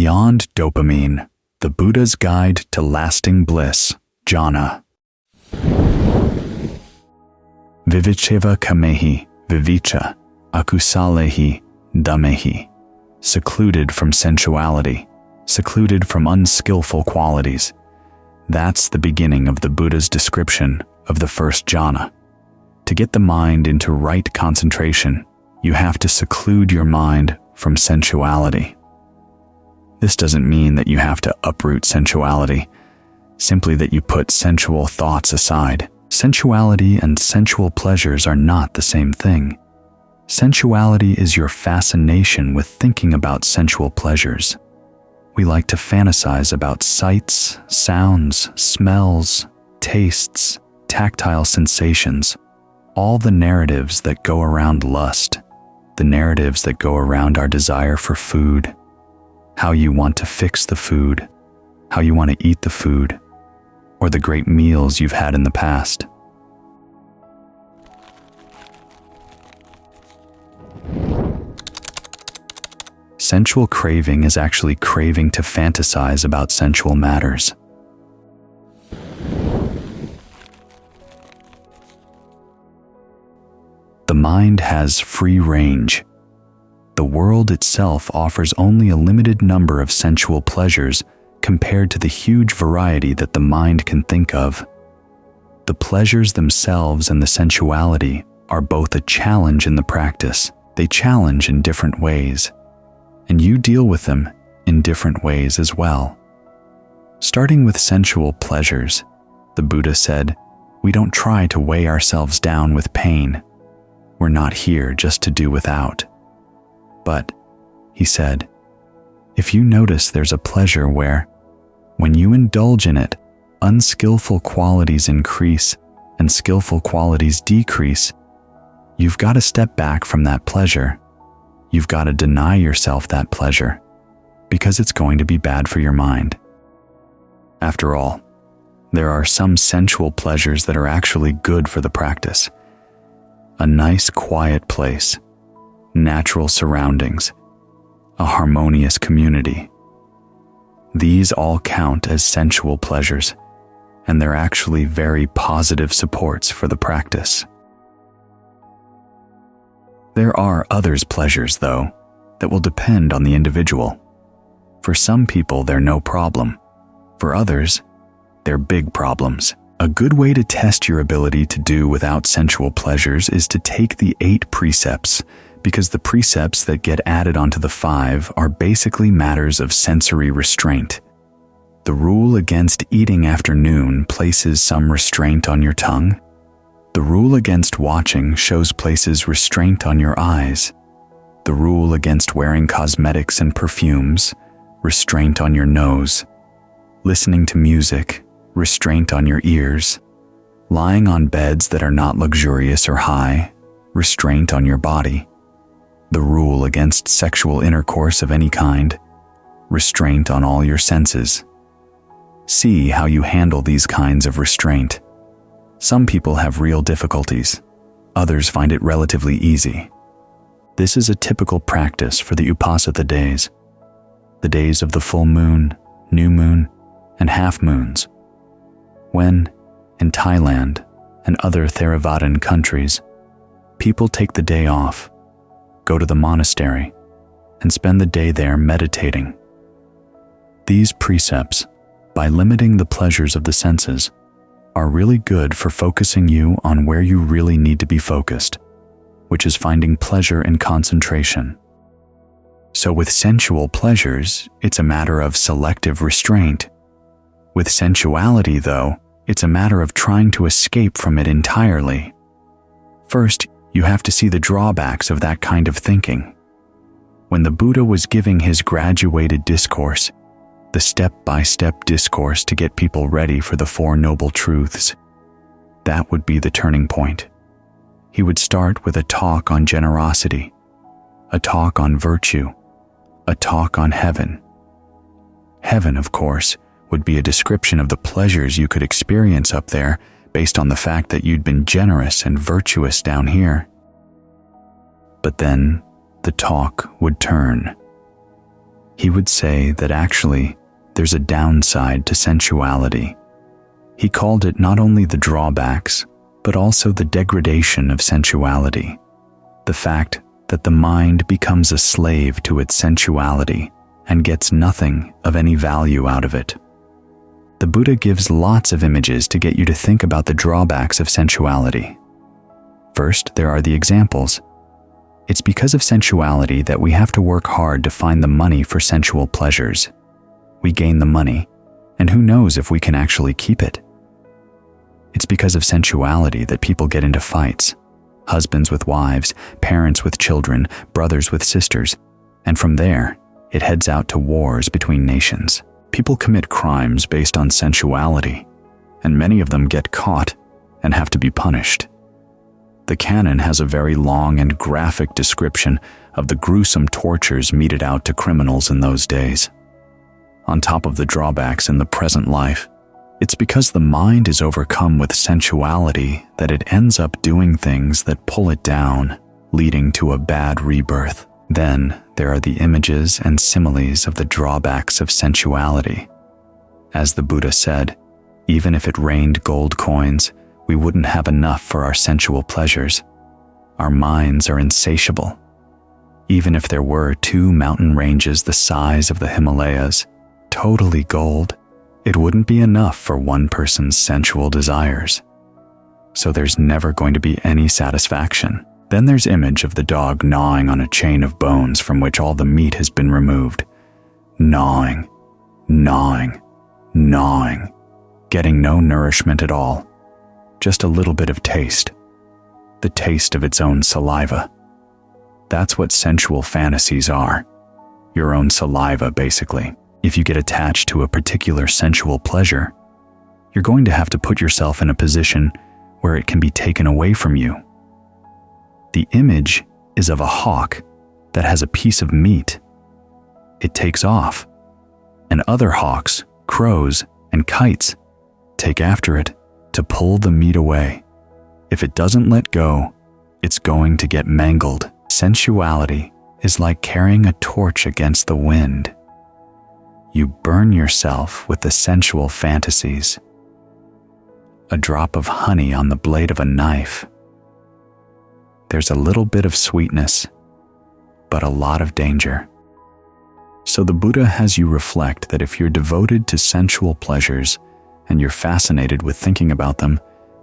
Beyond Dopamine, the Buddha's Guide to Lasting Bliss, Jhana. Vivicheva kamehi, vivicha, akusalehi, damehi. Secluded from sensuality, secluded from unskillful qualities. That's the beginning of the Buddha's description of the first jhana. To get the mind into right concentration, you have to seclude your mind from sensuality. This doesn't mean that you have to uproot sensuality, simply that you put sensual thoughts aside. Sensuality and sensual pleasures are not the same thing. Sensuality is your fascination with thinking about sensual pleasures. We like to fantasize about sights, sounds, smells, tastes, tactile sensations, all the narratives that go around lust, the narratives that go around our desire for food, how you want to fix the food, how you want to eat the food, or the great meals you've had in the past. Sensual craving is actually craving to fantasize about sensual matters. The mind has free range. The world itself offers only a limited number of sensual pleasures compared to the huge variety that the mind can think of. The pleasures themselves and the sensuality are both a challenge in the practice. They challenge in different ways, and you deal with them in different ways as well. Starting with sensual pleasures, the Buddha said, we don't try to weigh ourselves down with pain. We're not here just to do without. But, he said, if you notice there's a pleasure where, when you indulge in it, unskillful qualities increase and skillful qualities decrease, you've got to step back from that pleasure. You've got to deny yourself that pleasure, because it's going to be bad for your mind. After all, there are some sensual pleasures that are actually good for the practice. A nice quiet place, natural surroundings, a harmonious community. These all count as sensual pleasures, and they're actually very positive supports for the practice. There are others' pleasures, though, that will depend on the individual. For some people, they're no problem. For others, they're big problems. A good way to test your ability to do without sensual pleasures is to take the 8 precepts, because the precepts that get added onto the 5 are basically matters of sensory restraint. The rule against eating after noon places some restraint on your tongue. The rule against watching shows places restraint on your eyes. The rule against wearing cosmetics and perfumes, restraint on your nose. Listening to music, restraint on your ears. Lying on beds that are not luxurious or high, restraint on your body. The rule against sexual intercourse of any kind, restraint on all your senses. See how you handle these kinds of restraint. Some people have real difficulties. Others find it relatively easy. This is a typical practice for the Uposatha days, the days of the full moon, new moon, and half moons, when, in Thailand and other Theravadan countries, people take the day off, go to the monastery, and spend the day there meditating. These precepts, by limiting the pleasures of the senses, are really good for focusing you on where you really need to be focused, which is finding pleasure and concentration. So with sensual pleasures, it's a matter of selective restraint. With sensuality, though, it's a matter of trying to escape from it entirely. First, you have to see the drawbacks of that kind of thinking. When the Buddha was giving his graduated discourse, the step-by-step discourse to get people ready for the 4 Noble Truths, that would be the turning point. He would start with a talk on generosity, a talk on virtue, a talk on heaven. Heaven, of course, would be a description of the pleasures you could experience up there based on the fact that you'd been generous and virtuous down here. But then the talk would turn. He would say that actually there's a downside to sensuality. He called it not only the drawbacks, but also the degradation of sensuality. The fact that the mind becomes a slave to its sensuality and gets nothing of any value out of it. The Buddha gives lots of images to get you to think about the drawbacks of sensuality. First, there are the examples. It's because of sensuality that we have to work hard to find the money for sensual pleasures. We gain the money, and who knows if we can actually keep it. It's because of sensuality that people get into fights. Husbands with wives, parents with children, brothers with sisters, and from there, it heads out to wars between nations. People commit crimes based on sensuality, and many of them get caught and have to be punished. The canon has a very long and graphic description of the gruesome tortures meted out to criminals in those days. On top of the drawbacks in the present life, it's because the mind is overcome with sensuality that it ends up doing things that pull it down, leading to a bad rebirth. Then there are the images and similes of the drawbacks of sensuality. As the Buddha said, even if it rained gold coins, we wouldn't have enough for our sensual pleasures. Our minds are insatiable. Even if there were 2 mountain ranges the size of the Himalayas, totally gold, it wouldn't be enough for one person's sensual desires. So there's never going to be any satisfaction. Then there's image of the dog gnawing on a chain of bones from which all the meat has been removed. Gnawing, gnawing, gnawing, getting no nourishment at all. Just a little bit of taste. The taste of its own saliva. That's what sensual fantasies are. Your own saliva, basically. If you get attached to a particular sensual pleasure, you're going to have to put yourself in a position where it can be taken away from you. The image is of a hawk that has a piece of meat. It takes off, and other hawks, crows, and kites take after it to pull the meat away. If it doesn't let go, it's going to get mangled. Sensuality is like carrying a torch against the wind. You burn yourself with the sensual fantasies. A drop of honey on the blade of a knife. There's a little bit of sweetness, but a lot of danger. So the Buddha has you reflect that if you're devoted to sensual pleasures and you're fascinated with thinking about them,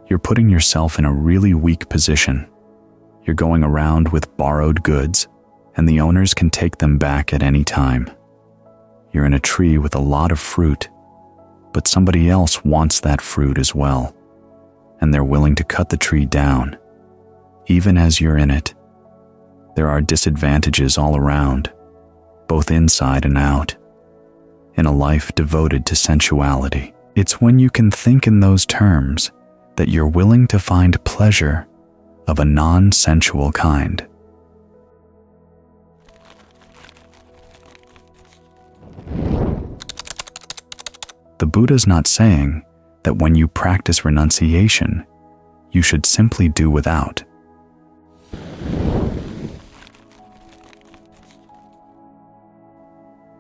you're putting yourself in a really weak position. You're going around with borrowed goods, and the owners can take them back at any time. You're in a tree with a lot of fruit, but somebody else wants that fruit as well, and they're willing to cut the tree down. Even as you're in it, there are disadvantages all around, both inside and out. In a life devoted to sensuality, it's when you can think in those terms that you're willing to find pleasure of a non-sensual kind. The Buddha's not saying that when you practice renunciation, you should simply do without.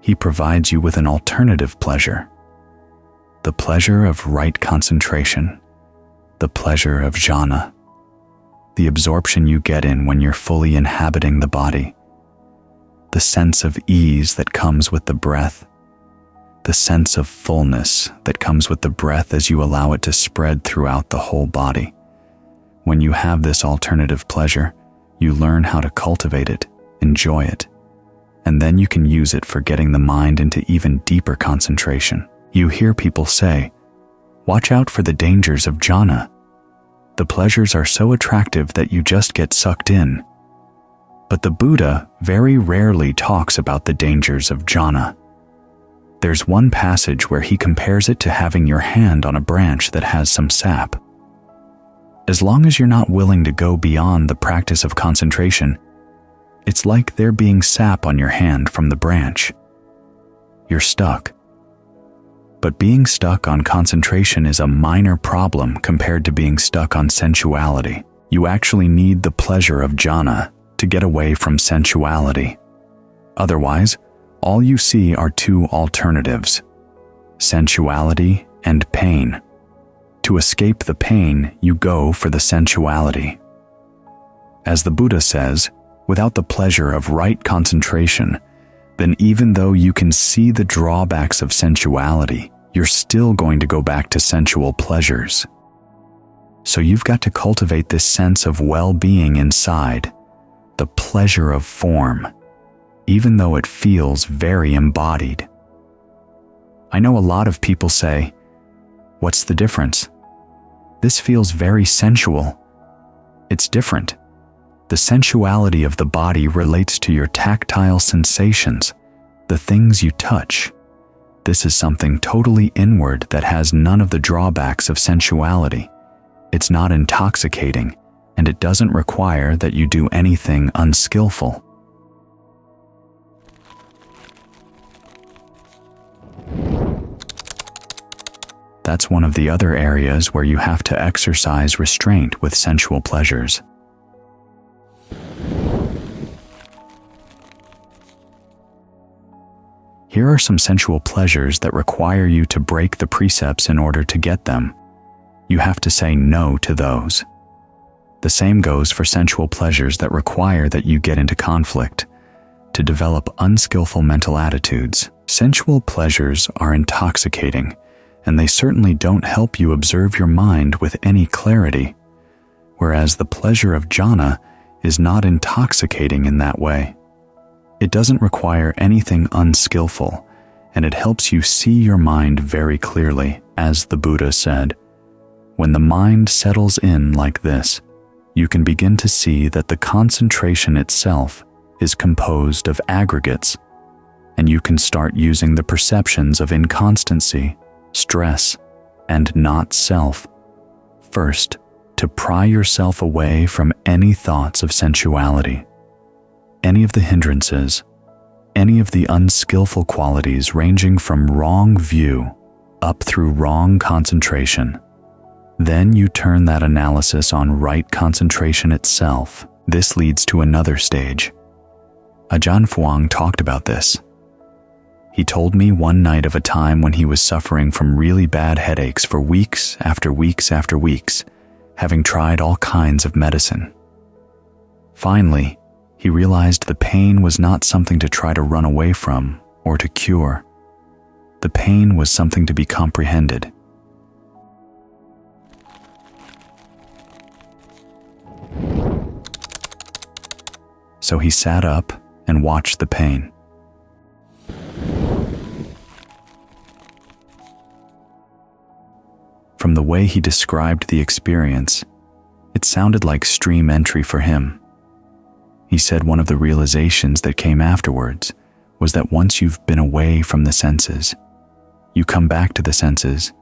He provides you with an alternative pleasure, the pleasure of right concentration, the pleasure of jhana, the absorption you get in when you're fully inhabiting the body, the sense of ease that comes with the breath, the sense of fullness that comes with the breath as you allow it to spread throughout the whole body. When you have this alternative pleasure, you learn how to cultivate it, enjoy it, and then you can use it for getting the mind into even deeper concentration. You hear people say, "Watch out for the dangers of jhana. The pleasures are so attractive that you just get sucked in." But the Buddha very rarely talks about the dangers of jhana. There's one passage where he compares it to having your hand on a branch that has some sap. As long as you're not willing to go beyond the practice of concentration, it's like there being sap on your hand from the branch. You're stuck. But being stuck on concentration is a minor problem compared to being stuck on sensuality. You actually need the pleasure of jhana to get away from sensuality. Otherwise, all you see are two alternatives: sensuality and pain. To escape the pain, you go for the sensuality. As the Buddha says, without the pleasure of right concentration, then even though you can see the drawbacks of sensuality, you're still going to go back to sensual pleasures. So you've got to cultivate this sense of well-being inside, the pleasure of form, even though it feels very embodied. I know a lot of people say, "What's the difference? This feels very sensual." It's different. The sensuality of the body relates to your tactile sensations, the things you touch. This is something totally inward that has none of the drawbacks of sensuality. It's not intoxicating, and it doesn't require that you do anything unskillful. That's one of the other areas where you have to exercise restraint with sensual pleasures. Here are some sensual pleasures that require you to break the precepts in order to get them. You have to say no to those. The same goes for sensual pleasures that require that you get into conflict, to develop unskillful mental attitudes. Sensual pleasures are intoxicating, and they certainly don't help you observe your mind with any clarity, whereas the pleasure of jhana is not intoxicating in that way. It doesn't require anything unskillful, and it helps you see your mind very clearly, as the Buddha said. When the mind settles in like this, you can begin to see that the concentration itself is composed of aggregates, and you can start using the perceptions of inconstancy, stress, and not self. First, to pry yourself away from any thoughts of sensuality, any of the hindrances, any of the unskillful qualities ranging from wrong view up through wrong concentration. Then you turn that analysis on right concentration itself. This leads to another stage. Ajahn Fuang talked about this. He told me one night of a time when he was suffering from really bad headaches for weeks after weeks after weeks, having tried all kinds of medicine. Finally, he realized the pain was not something to try to run away from or to cure. The pain was something to be comprehended. So he sat up and watched the pain. From the way he described the experience, it sounded like stream entry for him. He said one of the realizations that came afterwards was that once you've been away from the senses, you come back to the senses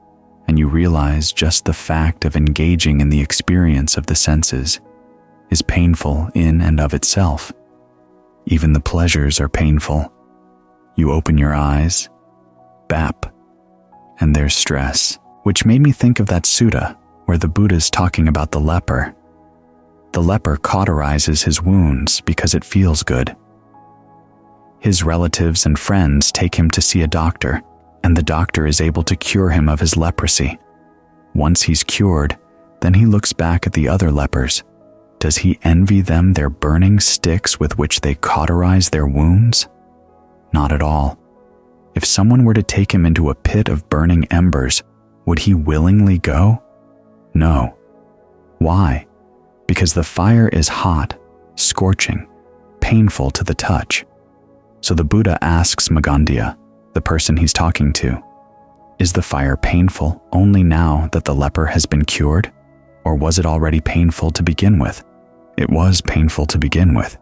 and you realize just the fact of engaging in the experience of the senses is painful in and of itself. Even the pleasures are painful. You open your eyes, bap, and there's stress, which made me think of that sutta where the Buddha's talking about the leper. The leper cauterizes his wounds because it feels good. His relatives and friends take him to see a doctor, and the doctor is able to cure him of his leprosy. Once he's cured, then he looks back at the other lepers. Does he envy them their burning sticks with which they cauterize their wounds? Not at all. If someone were to take him into a pit of burning embers, would he willingly go? No. Why? Because the fire is hot, scorching, painful to the touch. So the Buddha asks Magandhya, the person he's talking to, is the fire painful only now that the leper has been cured? Or was it already painful to begin with? It was painful to begin with.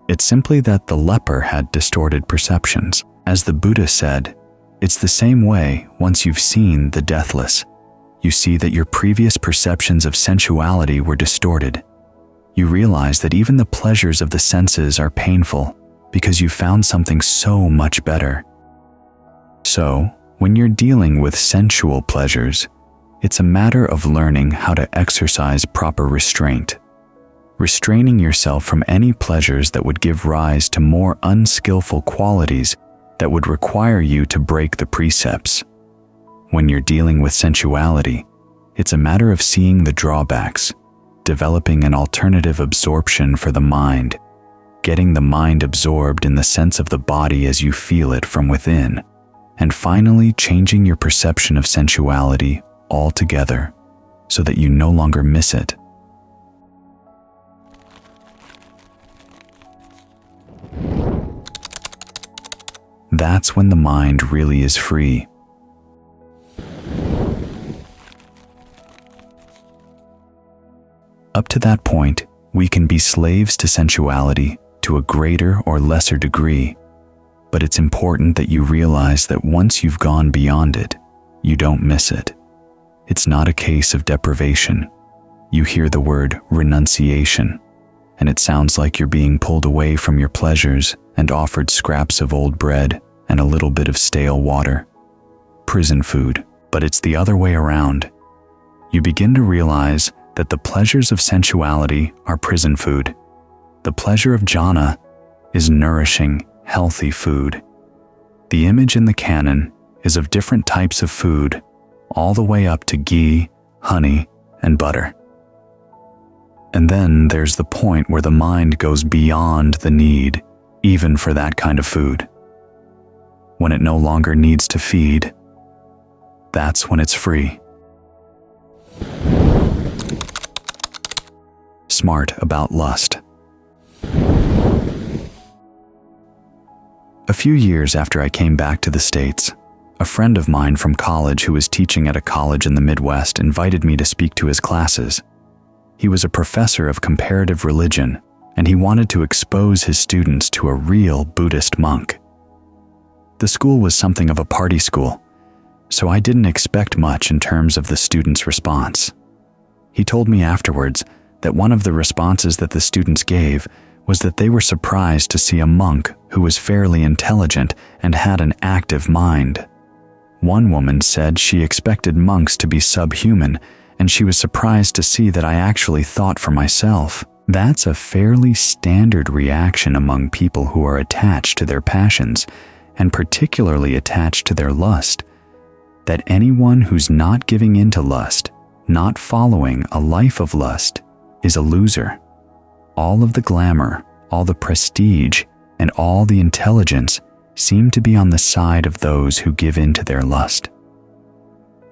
It's simply that the leper had distorted perceptions. As the Buddha said, it's the same way once you've seen the deathless. You see that your previous perceptions of sensuality were distorted. You realize that even the pleasures of the senses are painful because you found something so much better. So, when you're dealing with sensual pleasures, it's a matter of learning how to exercise proper restraint. Restraining yourself from any pleasures that would give rise to more unskillful qualities that would require you to break the precepts. When you're dealing with sensuality, it's a matter of seeing the drawbacks, developing an alternative absorption for the mind, getting the mind absorbed in the sense of the body as you feel it from within, and finally changing your perception of sensuality altogether so that you no longer miss it. That's when the mind really is free. Up to that point, we can be slaves to sensuality to a greater or lesser degree, but it's important that you realize that once you've gone beyond it, you don't miss it. It's not a case of deprivation. You hear the word renunciation, and it sounds like you're being pulled away from your pleasures and offered scraps of old bread and a little bit of stale water. Prison food, but it's the other way around. You begin to realize that the pleasures of sensuality are prison food. The pleasure of jhana is nourishing, healthy food. The image in the canon is of different types of food, all the way up to ghee, honey, and butter. And then there's the point where the mind goes beyond the need, even for that kind of food. When it no longer needs to feed, that's when it's free. Smart about lust. A few years after I came back to the States, a friend of mine from college who was teaching at a college in the Midwest invited me to speak to his classes. He was a professor of comparative religion, and he wanted to expose his students to a real Buddhist monk. The school was something of a party school, so I didn't expect much in terms of the students' response. He told me afterwards that one of the responses that the students gave was that they were surprised to see a monk who was fairly intelligent and had an active mind. One woman said she expected monks to be subhuman, and she was surprised to see that I actually thought for myself. That's a fairly standard reaction among people who are attached to their passions, and particularly attached to their lust, that anyone who's not giving in to lust, not following a life of lust, is a loser. All of the glamour, all the prestige, and all the intelligence seem to be on the side of those who give in to their lust.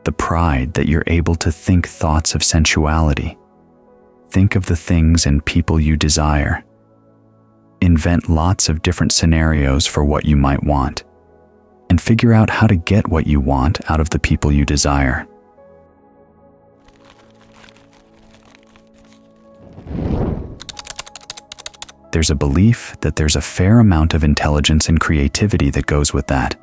The pride that you're able to think thoughts of sensuality. Think of the things and people you desire. Invent lots of different scenarios for what you might want, and figure out how to get what you want out of the people you desire. There's a belief that there's a fair amount of intelligence and creativity that goes with that.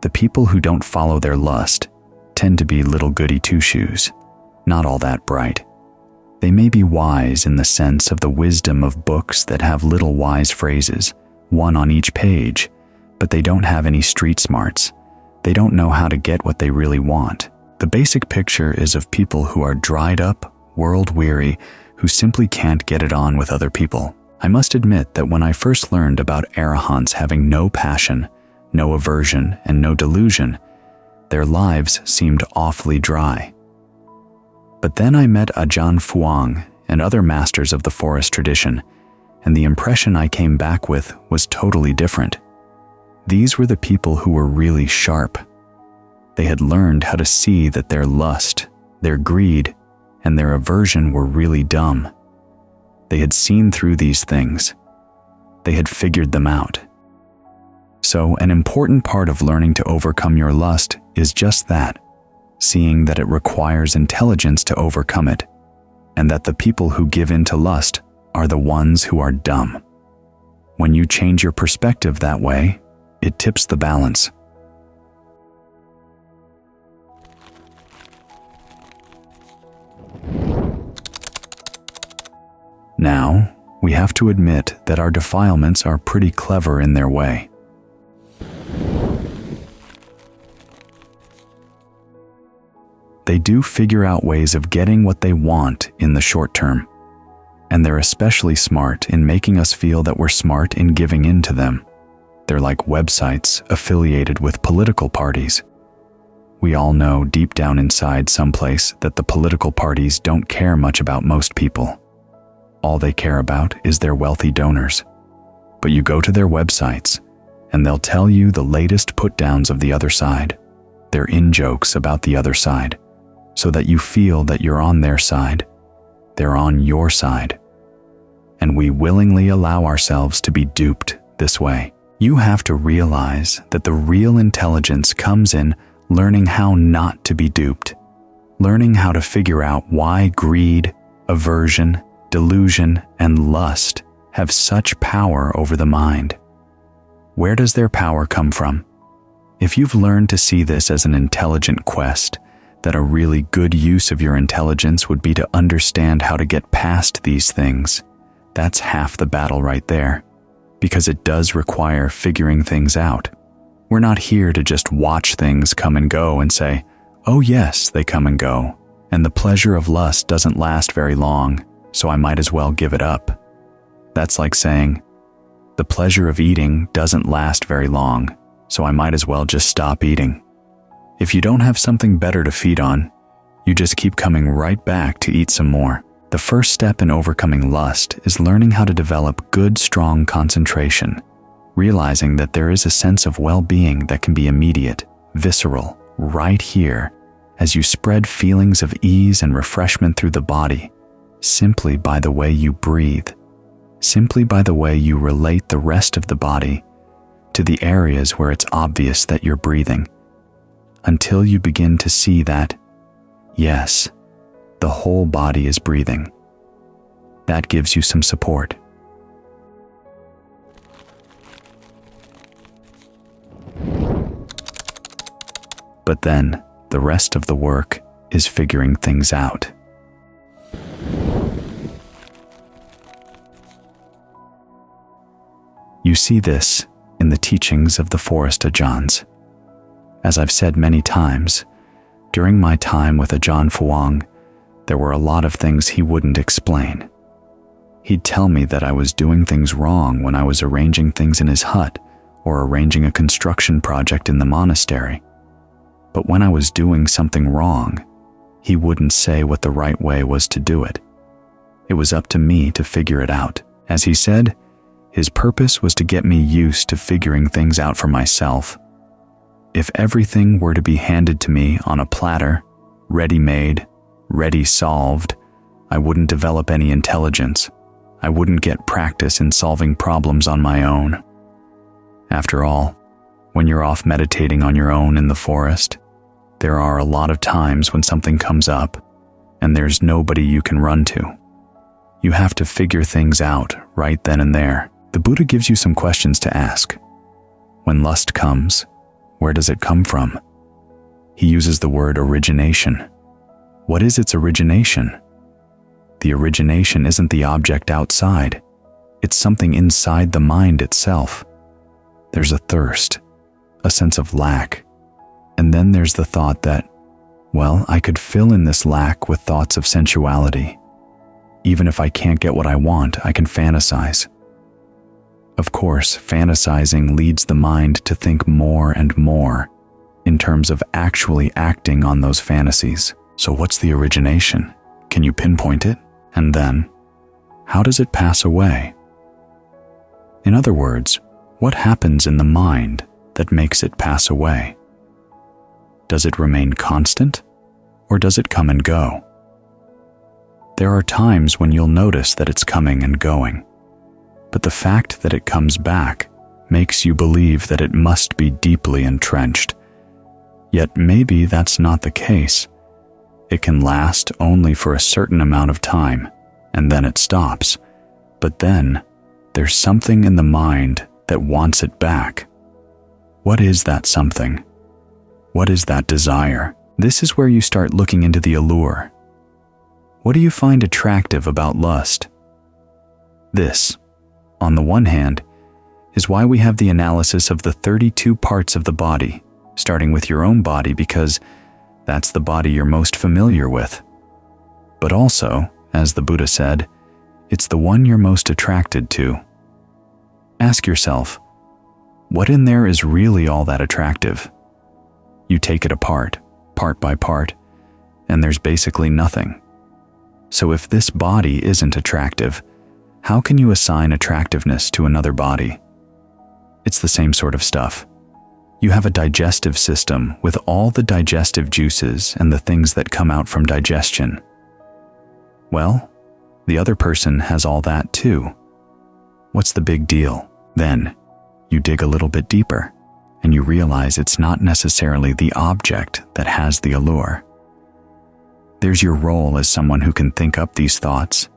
The people who don't follow their lust tend to be little goody two-shoes, not all that bright. They may be wise in the sense of the wisdom of books that have little wise phrases, one on each page, but they don't have any street smarts. They don't know how to get what they really want. The basic picture is of people who are dried up, world-weary, who simply can't get it on with other people. I must admit that when I first learned about arahants having no passion, no aversion, and no delusion, their lives seemed awfully dry. But then I met Ajahn Fuang and other masters of the forest tradition, and the impression I came back with was totally different. These were the people who were really sharp. They had learned how to see that their lust, their greed, and their aversion were really dumb. They had seen through these things. They had figured them out. So, an important part of learning to overcome your lust is just that, seeing that it requires intelligence to overcome it, and that the people who give in to lust are the ones who are dumb. When you change your perspective that way, it tips the balance. Now, we have to admit that our defilements are pretty clever in their way. They do figure out ways of getting what they want in the short term. And they're especially smart in making us feel that we're smart in giving in to them. They're like websites affiliated with political parties. We all know deep down inside someplace that the political parties don't care much about most people. All they care about is their wealthy donors. But you go to their websites, and they'll tell you the latest put-downs of the other side, their in-jokes about the other side, so that you feel that you're on their side. They're on your side. And we willingly allow ourselves to be duped this way. You have to realize that the real intelligence comes in learning how not to be duped, learning how to figure out why greed, aversion, delusion, and lust have such power over the mind. Where does their power come from? If you've learned to see this as an intelligent quest, that a really good use of your intelligence would be to understand how to get past these things, that's half the battle right there, because it does require figuring things out. We're not here to just watch things come and go and say, oh yes, they come and go, and the pleasure of lust doesn't last very long, so I might as well give it up. That's like saying, the pleasure of eating doesn't last very long, so I might as well just stop eating. If you don't have something better to feed on, you just keep coming right back to eat some more. The first step in overcoming lust is learning how to develop good, strong concentration, realizing that there is a sense of well-being that can be immediate, visceral, right here, as you spread feelings of ease and refreshment through the body, simply by the way you breathe, simply by the way you relate the rest of the body to the areas where it's obvious that you're breathing, until you begin to see that, yes, the whole body is breathing. That gives you some support. But then, the rest of the work is figuring things out. You see this in the teachings of the Forest Ajahns. As I've said many times, during my time with Ajahn Fuang, there were a lot of things he wouldn't explain. He'd tell me that I was doing things wrong when I was arranging things in his hut or arranging a construction project in the monastery. But when I was doing something wrong, he wouldn't say what the right way was to do it. It was up to me to figure it out. As he said, his purpose was to get me used to figuring things out for myself. If everything were to be handed to me on a platter, ready-made, ready-solved, I wouldn't develop any intelligence. I wouldn't get practice in solving problems on my own. After all, when you're off meditating on your own in the forest, there are a lot of times when something comes up and there's nobody you can run to. You have to figure things out right then and there. The Buddha gives you some questions to ask. When lust comes, where does it come from? He uses the word origination. What is its origination? The origination isn't the object outside. It's something inside the mind itself. There's a thirst, a sense of lack, and then there's the thought that, well, I could fill in this lack with thoughts of sensuality. Even if I can't get what I want, I can fantasize. Of course, fantasizing leads the mind to think more and more in terms of actually acting on those fantasies. So what's the origination? Can you pinpoint it? And then, how does it pass away? In other words, what happens in the mind that makes it pass away? Does it remain constant, or does it come and go? There are times when you'll notice that it's coming and going, but the fact that it comes back makes you believe that it must be deeply entrenched. Yet maybe that's not the case. It can last only for a certain amount of time, and then it stops. But then, there's something in the mind that wants it back. What is that something? What is that desire? This is where you start looking into the allure. What do you find attractive about lust? This, on the one hand, is why we have the analysis of the 32 parts of the body, starting with your own body because that's the body you're most familiar with. But also, as the Buddha said, It's the one you're most attracted to. Ask yourself, what in there is really all that attractive? You take it apart, part by part, and there's basically nothing. So if this body isn't attractive, how can you assign attractiveness to another body? It's the same sort of stuff. You have a digestive system with all the digestive juices and the things that come out from digestion. Well, the other person has all that too. What's the big deal? Then, you dig a little bit deeper, and you realize it's not necessarily the object that has the allure. There's your role as someone who can think up these thoughts,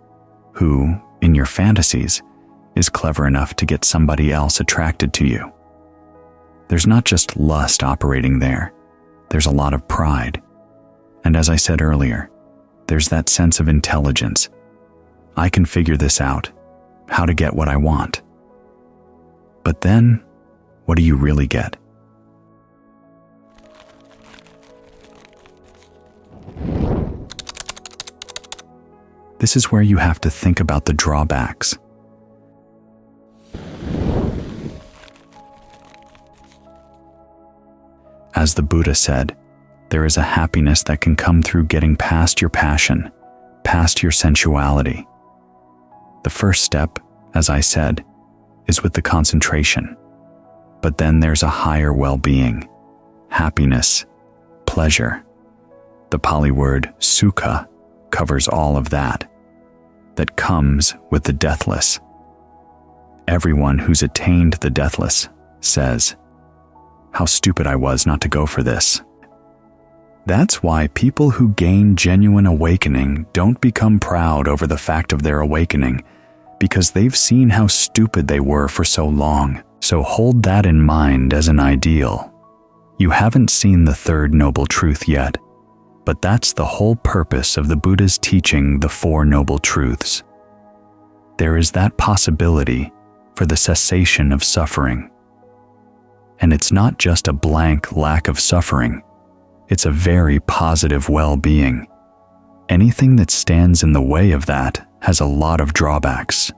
who, in your fantasies, is clever enough to get somebody else attracted to you. There's not just lust operating there. There's a lot of pride. And as I said earlier, there's that sense of intelligence. I can figure this out, how to get what I want. But then, what do you really get? This is where you have to think about the drawbacks. As the Buddha said, there is a happiness that can come through getting past your passion, past your sensuality. The first step, as I said, is with the concentration. But then there's a higher well-being, happiness, pleasure. The Pali word sukha covers all of that comes with the deathless. Everyone who's attained the deathless says, "How stupid I was not to go for this." That's why people who gain genuine awakening don't become proud over the fact of their awakening, because they've seen how stupid they were for so long. So hold that in mind as an ideal. You haven't seen the third noble truth yet, but that's the whole purpose of the Buddha's teaching the Four Noble Truths. There is that possibility for the cessation of suffering. And it's not just a blank lack of suffering. It's a very positive well-being. Anything that stands in the way of that has a lot of drawbacks.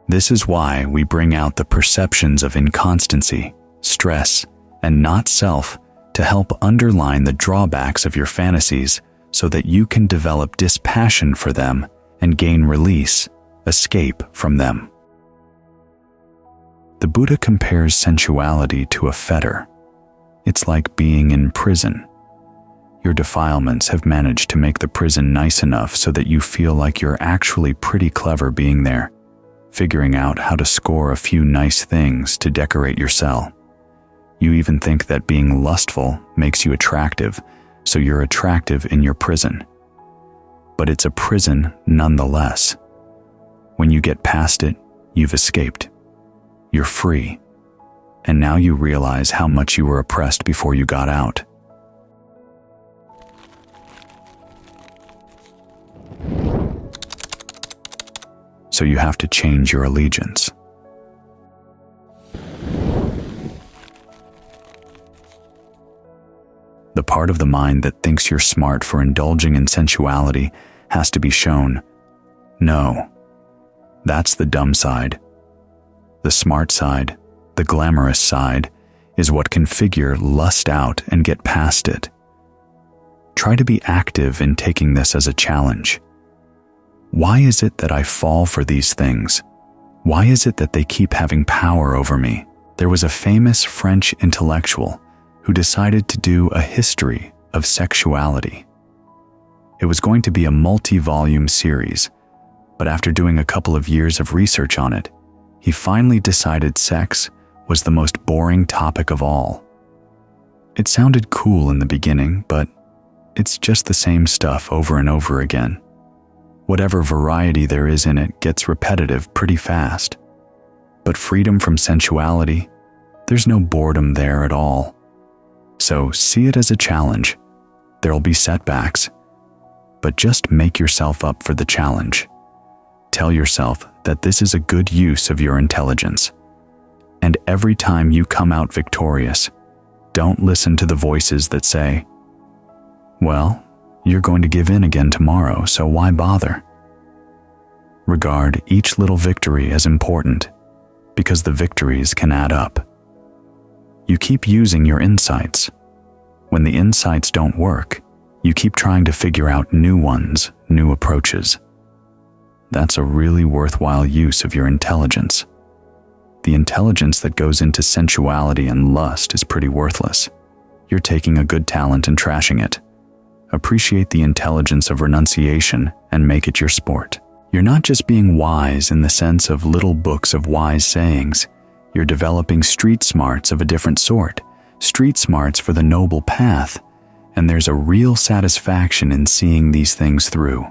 This is why we bring out the perceptions of inconstancy, stress, and not self to help underline the drawbacks of your fantasies so that you can develop dispassion for them and gain release, escape from them. The Buddha compares sensuality to a fetter. It's like being in prison. Your defilements have managed to make the prison nice enough so that you feel like you're actually pretty clever being there, figuring out how to score a few nice things to decorate your cell. You even think that being lustful makes you attractive, so you're attractive in your prison. But it's a prison nonetheless. When you get past it, you've escaped. You're free. And now you realize how much you were oppressed before you got out. So you have to change your allegiance. The part of the mind that thinks you're smart for indulging in sensuality has to be shown, no, that's the dumb side. The smart side, the glamorous side, is what can figure lust out and get past it. Try to be active in taking this as a challenge. Why is it that I fall for these things? Why is it that they keep having power over me? There was a famous French intellectual who decided to do a history of sexuality. It was going to be a multi-volume series, but after doing a couple of years of research on it, he finally decided sex was the most boring topic of all. It sounded cool in the beginning, but it's just the same stuff over and over again. Whatever variety there is in it gets repetitive pretty fast. But freedom from sensuality, there's no boredom there at all. So see it as a challenge. There'll be setbacks, but just make yourself up for the challenge. Tell yourself that this is a good use of your intelligence. And every time you come out victorious, don't listen to the voices that say, well, you're going to give in again tomorrow, so why bother? Regard each little victory as important, because the victories can add up. You keep using your insights. When the insights don't work, you keep trying to figure out new ones, new approaches. That's a really worthwhile use of your intelligence. The intelligence that goes into sensuality and lust is pretty worthless. You're taking a good talent and trashing it. Appreciate the intelligence of renunciation and make it your sport. You're not just being wise in the sense of little books of wise sayings. You're developing street smarts of a different sort, street smarts for the noble path, and there's a real satisfaction in seeing these things through.